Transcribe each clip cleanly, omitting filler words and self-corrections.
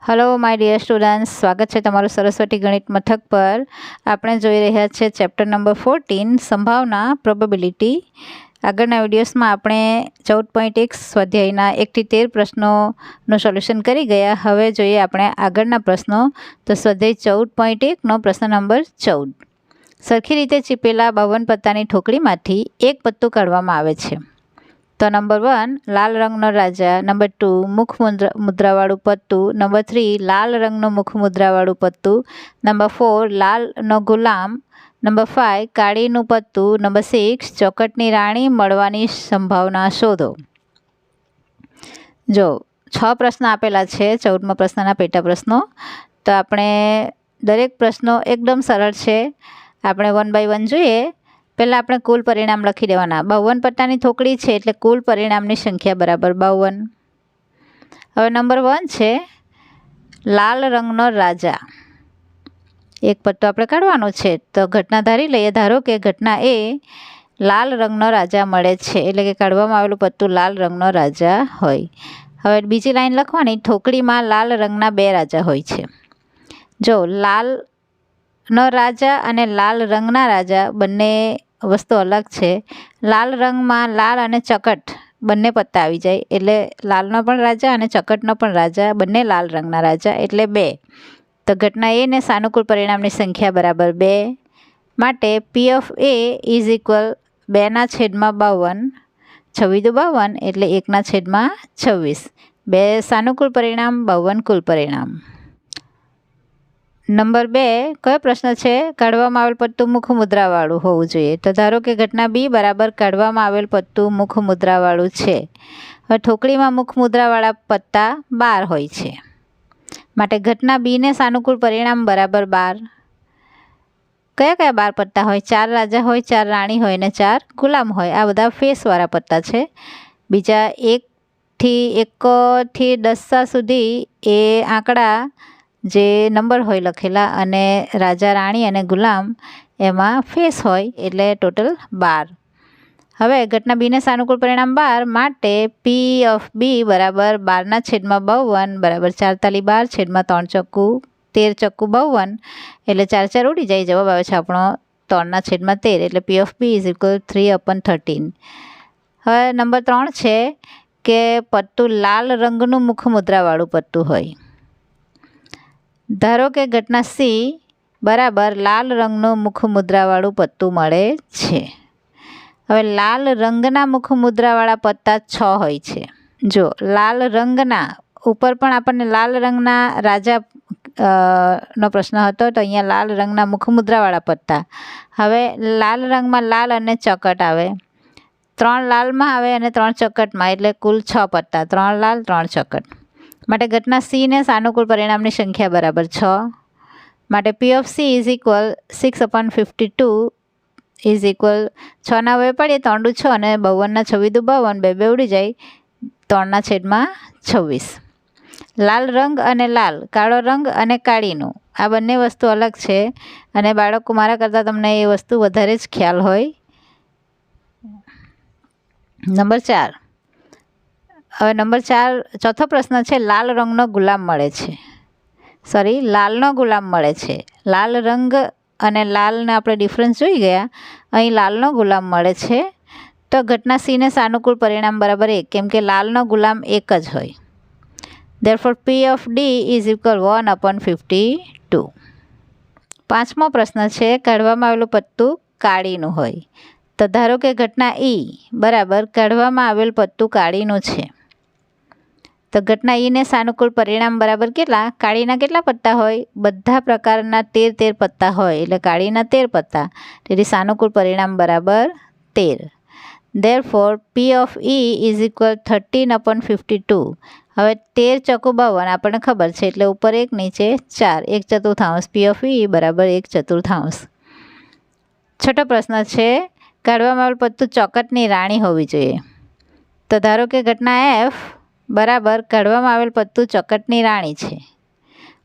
Hello my dear students, स्वागत है तमारू सरस्वती गणित मथक पर। આપણે જોઈ રહ્યા છે ચેપ્ટર નંબર 14 સંભાવના પ્રોબેબિલિટી। આગળના વિડીયોઝમાં આપણે 14.1 સ્વાધ્યાયના 1 થી 13 પ્રશ્નોનું સોલ્યુશન કરી ગયા। હવે જોઈએ આપણે આગળના પ્રશ્નો। તો સ્વાધ્યાય 14.1 નો પ્રશ્ન નંબર 14। સરખી રીતે ચીપેલા 52 પત્તાની ઠોકડીમાંથી એક પત્તું કાઢવામાં આવે છે। તો નંબર 1 લાલ રંગનો રાજા, નંબર 2 મુખ મુદ્રાવાળું પત્તું, નંબર 3 લાલ રંગનું મુખ મુદ્રાવાળું પત્તું, નંબર 4 લાલનો ગુલામ, નંબર 5 કાળીનું પત્તું, નંબર 6 ચોકટની રાણી મળવાની સંભાવના શોધો। જો 6 પ્રશ્ન આપેલા છે 14મા પ્રશ્નના પેટા પ્રશ્નો। તો આપણે દરેક પ્રશ્નો એકદમ સરળ છે। આપણે 1 બાય 1 જોઈએ। પહેલાં આપણે કુલ પરિણામ લખી દેવાના। 52 પત્તાની ઠોકડી છે એટલે કુલ પરિણામની સંખ્યા બરાબર 52। હવે નંબર 1 છે લાલ રંગનો રાજા। એક પત્તો આપણે કાઢવાનો છે। તો ઘટના ધારી લઈએ। ધારો કે ઘટના એ લાલ રંગનો રાજા મળે છે, એટલે કે કાઢવામાં આવેલું પત્તું લાલ રંગનો રાજા હોય। હવે બીજી લાઈન લખવાની, ઠોકડીમાં લાલ રંગના 2 રાજા હોય છે। જો લાલનો રાજા અને લાલ રંગના રાજા બંને વસ્તુ અલગ છે। લાલ રંગમાં લાલ અને ચકટ બંને પત્તા આવી જાય, એટલે લાલનો પણ રાજા અને ચકટનો પણ રાજા, બંને લાલ રંગના રાજા, એટલે 2। તો ઘટના એ ને સાનુકૂળ પરિણામની સંખ્યા બરાબર 2 માટે P of A is equal 2/52, 26 દુ 52 એટલે 1/26। 2 સાનુકૂળ પરિણામ, 52 કુલ પરિણામ। નંબર 2 કયો પ્રશ્ન છે? કાઢવામાં આવેલ પત્તું મુખ મુદ્રાવાળું હોવું જોઈએ। તો ધારો કે ઘટના બી બરાબર કાઢવામાં આવેલ પત્તું મુખ મુદ્રાવાળું છે। હવે ઠોકડીમાં મુખ મુદ્રાવાળા પત્તા 12 હોય છે, માટે ઘટના બીને સાનુકૂળ પરિણામ બરાબર 12। કયા કયા 12 પત્તા હોય? 4 રાજા હોય, 4 રાણી હોય ને 4 ગુલામ હોય। આ બધા ફેસવાળા પત્તા છે। બીજા 1 થી 10 સુધી એ આંકડા જે નંબર હોય લખેલા, અને રાજા રાણી અને ગુલામ એમાં ફેસ હોય, એટલે ટોટલ 12। હવે ઘટના બીને સાનુકૂળ પરિણામ 12 માટે P ઓફ બી બરાબર 12/52 બરાબર 4 તાલી 12 છેદમાં 3 ચોક્કુ 13 ચોક્કુ 52, એટલે 4 4 ઉડી જાય। જવાબ આવે છે આપણો 3/13, એટલે P of B is equal 3/13। હવે નંબર 3 છે કે પત્તું લાલ રંગનું મુખ મુદ્રાવાળું પત્તું હોય। ધારો કે ઘટના સી બરાબર લાલ રંગનું મુખ મુદ્રાવાળું પત્તું મળે છે। હવે લાલ રંગના મુખ મુદ્રાવાળા પત્તા 6 હોય છે। જો લાલ રંગના ઉપર પણ આપણને લાલ રંગના રાજા નો પ્રશ્ન હતો, તો અહીંયા લાલ રંગના મુખ મુદ્રાવાળા પત્તા। હવે લાલ રંગમાં લાલ અને ચકટ આવે, 3 લાલમાં આવે અને 3 ચકટમાં, એટલે કુલ 6 પત્તા, 3 લાલ 3 ચકટ, માટે ઘટના સી ને સાનુકૂળ પરિણામની સંખ્યા બરાબર 6 માટે P of C is equal 6/52 is equal 6ના હવે પાડીએ 3 દુ 6 અને 52ના 26 દુ 52, 2 ઉડી જાય, 3/26। લાલ રંગ અને લાલ, કાળો રંગ અને કાળીનું આ બંને વસ્તુ અલગ છે, અને બાળકો મારા કરતાં તમને એ વસ્તુ વધારે જ ખ્યાલ હોય। નંબર 4 હવે નંબર 4 ચોથો પ્રશ્ન છે લાલ રંગનો ગુલામ મળે છે, લાલનો ગુલામ મળે છે। લાલ રંગ અને લાલને આપણે ડિફરન્સ જોઈ ગયા। અહીં લાલનો ગુલામ મળે છે, તો ઘટના સીને સાનુકૂળ પરિણામ બરાબર 1, કેમ કે લાલનો ગુલામ 1 જ હોય। Therefore P of D is equal 1/52। 5મો પ્રશ્ન છે કાઢવામાં આવેલું પત્તું કાળીનું હોય। તો ધારો કે ઘટના ઈ બરાબર કાઢવામાં આવેલ પત્તું કાળીનું છે, તો ઘટના ઈને સાનુકૂળ પરિણામ બરાબર કેટલા? કાળીના કેટલા પત્તા હોય? બધા પ્રકારના 13 પત્તા હોય, એટલે કાળીના 13 પત્તા, તેથી સાનુકૂળ પરિણામ બરાબર 13। Therefore P of E is equal 13/52। હવે 13 ચોક્કુ 52 આપણને ખબર છે, એટલે ઉપર 1 નીચે 4, 1/4। P ઓફ ઈ બરાબર 1/4। છઠ્ઠો પ્રશ્ન છે કાઢવામાં આવેલ પત્તું ચોકટની રાણી હોવી જોઈએ। તો ધારો કે ઘટના એફ બરાબર કાઢવામાં આવેલ પત્તું ચોકટની રાણી છે।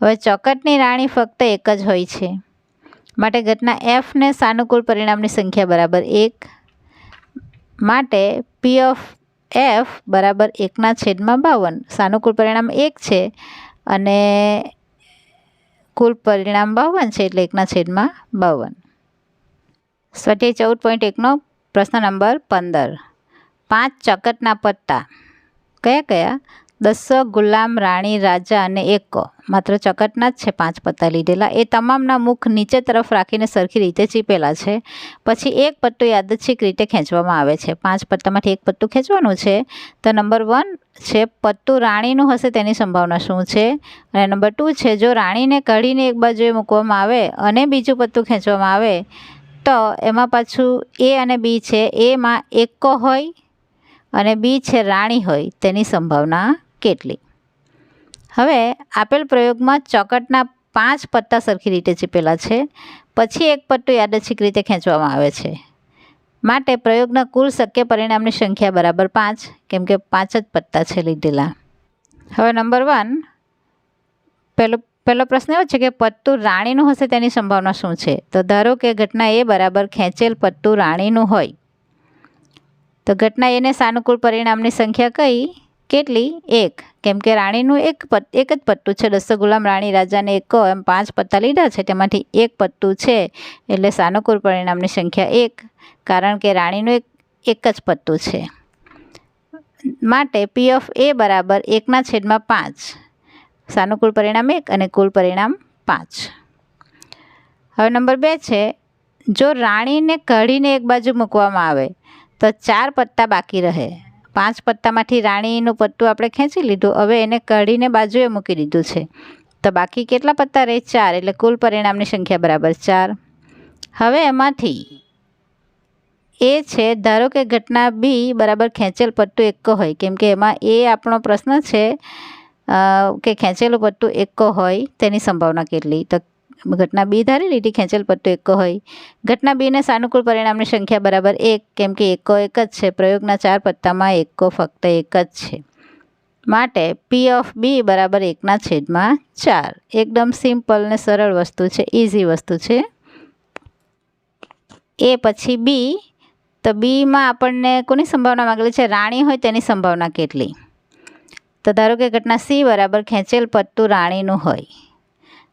હવે ચોકટની રાણી ફક્ત 1 જ હોય છે, માટે ઘટના એફને સાનુકૂળ પરિણામની સંખ્યા બરાબર 1 માટે P ઓફ એફ બરાબર 1/52। સાનુકૂળ પરિણામ 1 છે, અને કુલ પરિણામ 52 છે એટલે 1/52. સ્વાધ્યાય 14.1નો પ્રશ્ન નંબર 15. 5 ચોકટના પત્તા કયા કયા? 10 ગુલામ, રાણી, રાજા અને એકો. માત્ર ચોકટના જ છે 5 પત્તા લીધેલા. એ તમામના મુખ નીચે તરફ રાખીને સરખી રીતે ચીપેલા છે. પછી એક પત્તું યાદચ્છિક રીતે ખેંચવામાં આવે છે. 5 પત્તામાંથી એક પત્તું ખેંચવાનું છે. તો નંબર 1 છે પત્તું રાણીનું હશે તેની સંભાવના શું છે? અને નંબર 2 છે જો રાણીને કાઢીને એક બાજુએ મૂકવામાં આવે અને બીજું પત્તું ખેંચવામાં આવે તો એમાં પાછું એ અને બી છે, એમાં એકો હોય અને બી છે રાણી હોય તેની સંભાવના કેટલી? હવે આપેલ પ્રયોગમાં ચોકટના 5 પત્તા સરખી રીતે ચીપેલા છે. પછી એક પત્તું યાદચ્છિક રીતે ખેંચવામાં આવે છે. માટે પ્રયોગના કુલ શક્ય પરિણામની સંખ્યા બરાબર 5, કેમ કે 5 જ પત્તા છે લીધેલા. હવે નંબર 1 પહેલો પ્રશ્ન એવો છે કે પત્તું રાણીનું હશે તેની સંભાવના શું છે? તો ધારો કે ઘટના એ બરાબર ખેંચેલ પત્તું રાણીનું હોય તો ઘટના એને સાનુકૂળ પરિણામની સંખ્યા કઈ કેટલી? 1, કેમ કે રાણીનું એક જ પત્તું છે. 10 ગુલામ, રાણી, રાજાને એકો એમ 5 પત્તા લીધા છે, તેમાંથી એક પત્તું છે એટલે સાનુકૂળ પરિણામની સંખ્યા 1, કારણ કે રાણીનું એક જ પત્તું છે. માટે P of A બરાબર 1/5. સાનુકૂળ પરિણામ 1 અને કુલ પરિણામ 5. હવે નંબર 2 છે જો રાણીને કાઢીને એક બાજુ મૂકવામાં આવે તો 4 પત્તા બાકી રહે. 5 પત્તામાંથી રાણીનું પત્તું આપણે ખેંચી લીધું, હવે એને કાઢીને બાજુએ મૂકી દીધું છે તો બાકી કેટલા પત્તા રહે? 4, એટલે કુલ પરિણામની સંખ્યા બરાબર 4. હવે એમાંથી એ છે ધારો કે ઘટના બી બરાબર ખેંચેલ પત્તું એકો હોય, કેમ કે એમાં એ આપણો પ્રશ્ન છે કે ખેંચેલું પત્તું એકો હોય તેની સંભાવના કેટલી? તો ઘટના બી ધારી લીધી ખેંચેલ પત્તું એકો હોય. ઘટના બીને સાનુકૂળ પરિણામની સંખ્યા બરાબર 1, કેમ કે એકો એક જ છે. પ્રયોગના 4 પત્તામાં એકો ફક્ત એક જ છે. માટે P of B બરાબર 1/4. એકદમ સિમ્પલ ને સરળ વસ્તુ છે, ઇઝી વસ્તુ છે. એ પછી બી, તો બીમાં આપણને કોની સંભાવના માંગેલી છે? રાણી હોય તેની સંભાવના કેટલી? તો ધારો કે ઘટના સી બરાબર ખેંચેલ પત્તું રાણીનું હોય.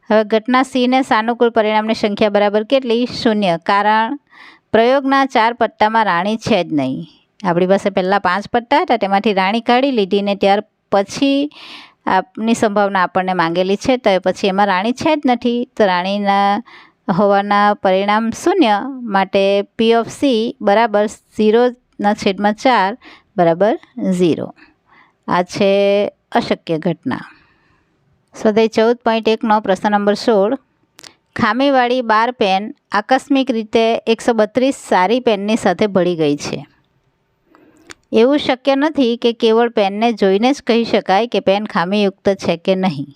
હવે ઘટના સીને સાનુકૂળ પરિણામની સંખ્યા બરાબર કેટલી? 0, કારણ પ્રયોગના 4 પત્તામાં રાણી છે જ નહીં. આપણી પાસે પહેલાં 5 પત્તા હતા, તેમાંથી રાણી કાઢી લીધી ને ત્યાર પછી આપની સંભાવના આપણને માંગેલી છે, તો પછી એમાં રાણી છે જ નથી, તો રાણીના હોવાના પરિણામ 0. માટે P of C બરાબર 0/4 બરાબર 0. આ છે અશક્ય ઘટના. સ્વાધ્યાય 14.1નો પ્રશ્ન નંબર 16. ખામીવાળી 12 પેન આકસ્મિક રીતે 132 સારી પેનની સાથે ભળી ગઈ છે. એવું શક્ય નથી કે કેવળ પેનને જોઈને જ કહી શકાય કે પેન ખામીયુક્ત છે કે નહીં.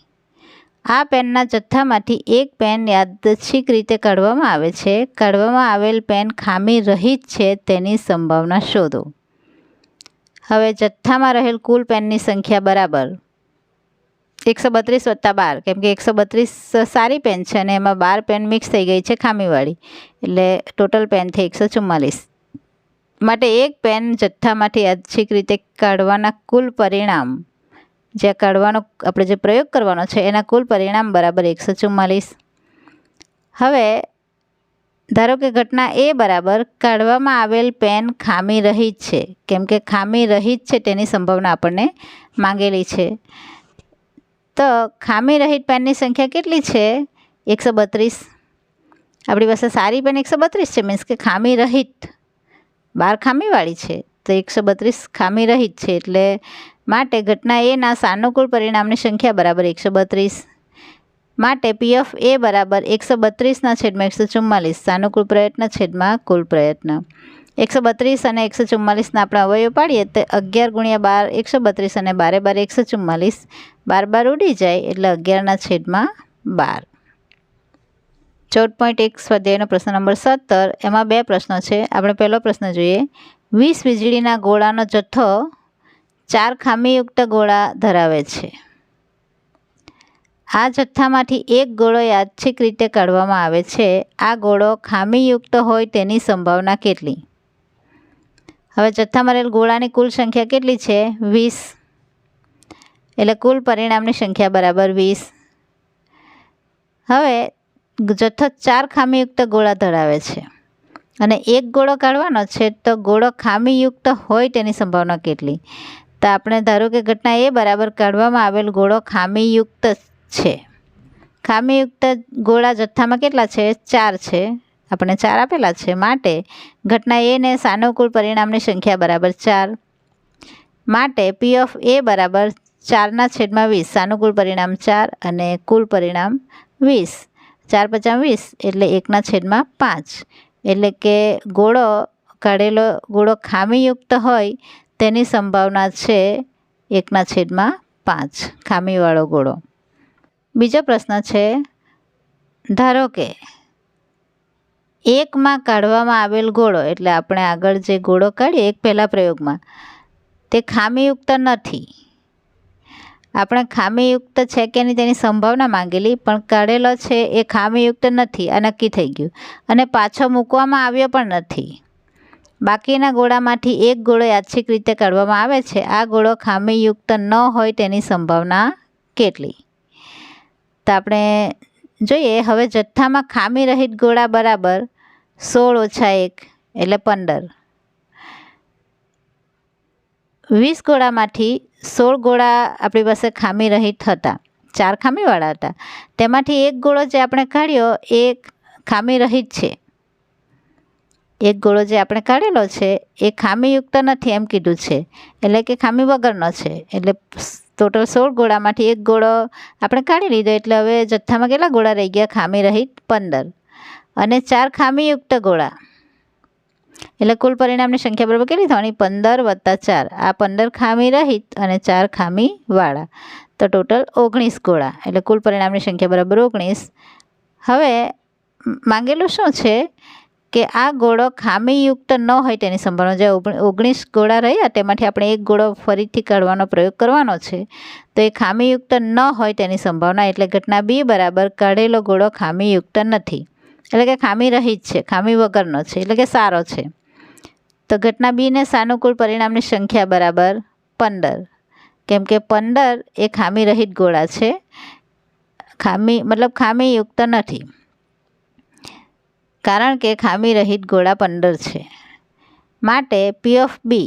આ પેનના જથ્થામાંથી એક પેન યાદચ્છિક રીતે કાઢવામાં આવે છે. કાઢવામાં આવેલ પેન ખામી રહિત છે તેની સંભાવના શોધો. હવે જથ્થામાં રહેલ કુલ પેનની સંખ્યા બરાબર 132 + 12, કેમ કે 132 સારી પેન છે અને એમાં 12 પેન મિક્સ થઈ ગઈ છે ખામીવાળી, એટલે ટોટલ પેન થઈ 144. માટે એક પેન જથ્થામાંથી યાદચ્છિક રીતે કાઢવાના કુલ પરિણામ, જે કાઢવાનો આપણે જે પ્રયોગ કરવાનો છે એના કુલ પરિણામ બરાબર 144. હવે ધારો કે ઘટના એ બરાબર કાઢવામાં આવેલ પેન ખામી રહિત છે, કેમ કે ખામી રહિત છે તેની સંભાવના આપણને માંગેલી છે. તો ખામી રહિત પેનની સંખ્યા કેટલી છે? 132. આપણી પાસે સારી પેન 132 છે, મીન્સ કે ખામી રહિત. 12 ખામીવાળી છે તો 132 ખામી રહિત છે, એટલે માટે ઘટના એના સાનુકૂળ પરિણામની સંખ્યા બરાબર 132. માટે P of A બરાબર 132/144. સાનુકૂળ પ્રયત્ન છેદમાં કુલ પ્રયત્ન. 132 અને 144ના આપણે અવયવ પાડીએ તો 11 × 12 132 અને 12 × 144. 12 ઉડી જાય એટલે 11/12. 14.1 સ્વાધ્યાયનો પ્રશ્ન નંબર 17. એમાં 2 પ્રશ્નો છે. આપણે પહેલો પ્રશ્ન જોઈએ. 20 વીજળીના ગોળાનો જથ્થો 4 ખામીયુક્ત ગોળા ધરાવે છે. આ જથ્થામાંથી એક ગોળો યાદચ્છિક રીતે કાઢવામાં આવે છે. આ ગોળો ખામીયુક્ત હોય તેની સંભાવના કેટલી? હવે જથ્થામાં રહેલ ગોળાની કુલ સંખ્યા કેટલી છે? 20. એટલે કુલ પરિણામની સંખ્યા બરાબર 20. હવે જથ્થો 4 ખામીયુક્ત ગોળા ધરાવે છે અને એક ગોળો કાઢવાનો છે, તો ગોળો ખામીયુક્ત હોય તેની સંભાવના કેટલી? તો આપણે ધારો કે ઘટના એ બરાબર કાઢવામાં આવેલ ગોળો ખામીયુક્ત છે. ખામીયુક્ત ગોળા જથ્થામાં કેટલા છે? 4 છે. આપણે 4 આપેલા છે, માટે ઘટના એને સાનુકૂળ પરિણામની સંખ્યા બરાબર 4. માટે P of A બરાબર 4/20. સાનુકૂળ પરિણામ 4 અને કુલ પરિણામ 20. 4 × 5 = 20 એટલે 1/5. એટલે કે ગોળો કાઢેલો ગોળો ખામીયુક્ત હોય તેની સંભાવના છે 1/5 ખામીવાળો ગોળો. બીજો પ્રશ્ન છે, ધારો કે 1માં કાઢવામાં આવેલ ગોળો, એટલે આપણે આગળ જે ગોળો કાઢીએ 1 પહેલા પ્રયોગમાં, તે ખામીયુક્ત નથી. આપણે ખામીયુક્ત છે કે નહીં તેની સંભાવના માંગેલી, પણ કાઢેલો છે એ ખામીયુક્ત નથી આ નક્કી થઈ ગયું અને પાછો મૂકવામાં આવ્યો પણ નથી. બાકીના ગોળામાંથી એક ગોળો યાદચ્છિક રીતે કાઢવામાં આવે છે. આ ગોળો ખામીયુક્ત ન હોય તેની સંભાવના કેટલી? તો આપણે જોઈએ. હવે જથ્થામાં ખામી રહિત ગોળા બરાબર 16 - 1 એટલે 15. 20 ગોળામાંથી 16 ગોળા આપણી પાસે ખામી રહિત હતા, 4 ખામીવાળા હતા. તેમાંથી એક ગોળો જે આપણે કાઢ્યો એ ખામી રહિત છે. એક ગોળો જે આપણે કાઢેલો છે એ ખામીયુક્ત નથી એમ કીધું છે, એટલે કે ખામી વગરનો છે. એટલે ટોટલ 16 ગોળામાંથી એક ગોળો આપણે કાઢી લીધો, એટલે હવે જથ્થામાં કેટલા ગોળા રહી ગયા? ખામી રહિત 15 અને 4 ખામીયુક્ત ગોળા. એટલે કુલ પરિણામની સંખ્યા બરાબર કેટલી થવાની? 15 + 4. આ 15 ખામી રહિત અને 4 ખામીવાળા, તો ટોટલ 19 ગોળા. એટલે કુલ પરિણામની સંખ્યા બરાબર 19. હવે માંગેલું શું છે કે આ ગોળો ખામીયુક્ત ન હોય તેની સંભાવના. જે 19 ગોળા રહ્યા તેમાંથી આપણે એક ગોળો ફરીથી કાઢવાનો પ્રયોગ કરવાનો છે, તો એ ખામીયુક્ત ન હોય તેની સંભાવના. એટલે ઘટના B બરાબર કાઢેલો ગોળો ખામીયુક્ત નથી, એટલે કે ખામી રહિત છે, ખામી વગરનો છે, એટલે કે સારો છે. તો ઘટના B ને સાનુકૂળ પરિણામની સંખ્યા બરાબર 15, કેમ કે 15 એ ખામી રહિત ગોળા છે, ખામીયુક્ત નથી, કારણ કે ખામી રહિત ગોળા 15 છે. માટે P of B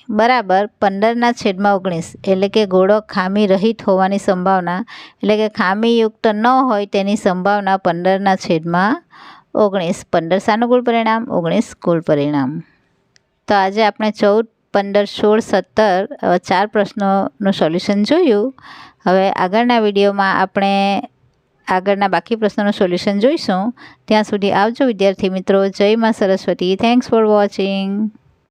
બરાબર 15/19, એટલે કે ગોળો ખામી રહિત હોવાની સંભાવના, એટલે કે ખામીયુક્ત ન હોય તેની સંભાવના 15/19. 15 સાનુકૂળ પરિણામ, 19 કુલ પરિણામ. તો આજે આપણે 14, 15, 16, 17 4 પ્રશ્નોનું સોલ્યુશન જોયું. હવે આગળના વિડીયોમાં આપણે આગળના બાકી પ્રશ્નોનું સોલ્યુશન જોઈશું. ત્યાં સુધી આવજો વિદ્યાર્થી મિત્રો. જય માં સરસ્વતી. Thanks for watching.